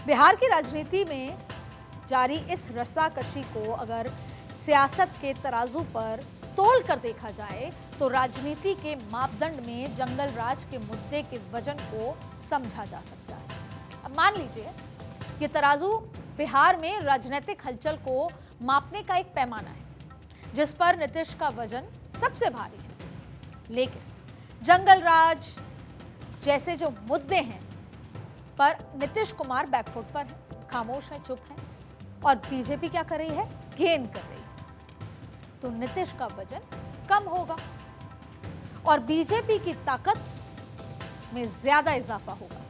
बिहार की राजनीति में जारी इस रस्साकशी को अगर सियासत के तराजू पर तोल कर देखा जाए तो राजनीति के मापदंड में जंगल राज के मुद्दे के वजन को समझा जा सकता है। अब मान लीजिए ये तराजू बिहार में राजनीतिक हलचल को मापने का एक पैमाना है जिस पर नीतीश का वजन सबसे भारी है, लेकिन जंगल राज जैसे जो मुद्दे हैं पर नीतीश कुमार बैकफुट पर है, खामोश है, चुप है, और बीजेपी क्या कर रही है, गेन कर रही है। तो नीतीश का वजन कम होगा और बीजेपी की ताकत में ज्यादा इजाफा होगा।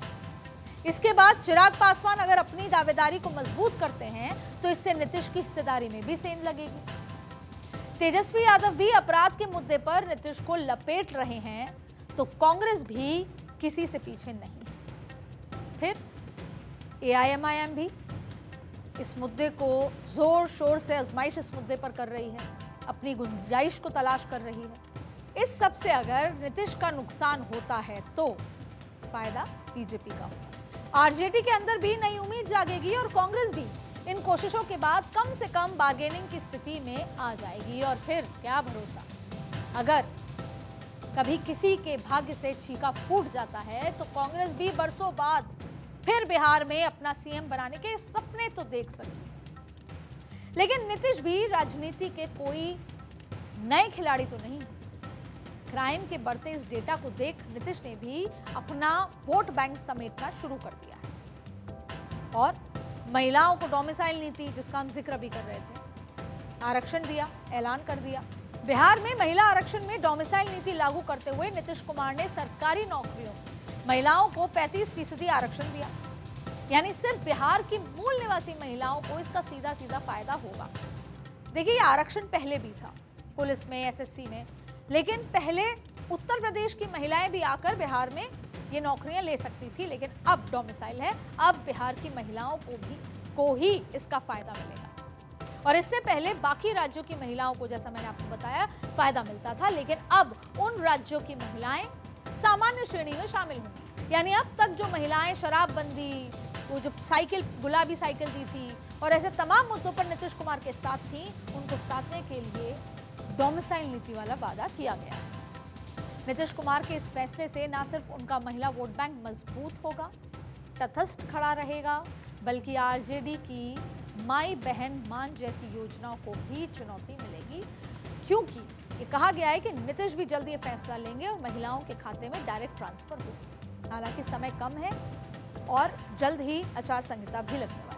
इसके बाद चिराग पासवान अगर अपनी दावेदारी को मजबूत करते हैं तो इससे नीतीश की हिस्सेदारी में भी सेंध लगेगी। तेजस्वी यादव भी अपराध के मुद्दे पर नीतीश को लपेट रहे हैं तो कांग्रेस भी किसी से पीछे नहीं। फिर एआईएमआईएम भी इस मुद्दे को जोर शोर से आजमाइश इस मुद्दे पर कर रही है, अपनी गुंजाइश को तलाश कर रही है। इस सब से अगर नीतीश का नुकसान होता है तो फायदा बीजेपी का होगा। आरजेडी के अंदर भी नई उम्मीद जागेगी और कांग्रेस भी इन कोशिशों के बाद कम से कम बार्गेनिंग की स्थिति में आ जाएगी। और फिर क्या भरोसा, अगर कभी किसी के भाग्य से छीका फूट जाता है तो कांग्रेस भी बरसों बाद फिर बिहार में अपना सीएम बनाने के सपने तो देख सकती। लेकिन नीतीश भी राजनीति के कोई नए खिलाड़ी तो नहीं। क्राइम के बढ़ते इस डेटा को देख नीतीश ने भी अपना वोट बैंक समेटना शुरू कर दिया है और महिलाओं को डोमिसाइल नीति, जिसका हम जिक्र भी कर रहे थे, आरक्षण दिया, ऐलान कर दिया। बिहार में महिला आरक्षण में डोमिसाइल नीति लागू करते हुए नीतीश कुमार ने सरकारी नौकरियों महिलाओं को 35% आरक्षण दिया, यानी सिर्फ बिहार की मूल निवासी महिलाओं को इसका सीधा सीधा फायदा होगा। देखिए, ये आरक्षण पहले भी था पुलिस में, एसएससी में, लेकिन पहले उत्तर प्रदेश की महिलाएं भी आकर बिहार में ये नौकरियां ले सकती थी, लेकिन अब डोमिसाइल है, अब बिहार की महिलाओं को ही इसका फायदा मिलेगा। और इससे पहले बाकी राज्यों की महिलाओं को, जैसा मैंने आपको बताया, फायदा मिलता था, लेकिन अब उन राज्यों की महिलाएं सामान्य श्रेणी में शामिल होंगी। यानी अब तक जो महिलाएं शराबबंदी, वो जो साइकिल, गुलाबी साइकिल दी थी और ऐसे तमाम मुद्दों पर नीतीश कुमार के साथ थी, उनको साधने के लिए डोमिसाइल नीति वाला वादा किया गया है। नीतीश कुमार के इस फैसले से न सिर्फ उनका महिला वोट बैंक मजबूत होगा, तटस्थ खड़ा रहेगा, बल्कि आरजेडी की माई बहन मान जैसी योजनाओं को भी चुनौती मिलेगी, क्योंकि ये कहा गया है कि नीतीश भी जल्दी ये फैसला लेंगे और महिलाओं के खाते में डायरेक्ट ट्रांसफर होगा। हालांकि समय कम है और जल्द ही आचार संहिता भी लगने वाली है।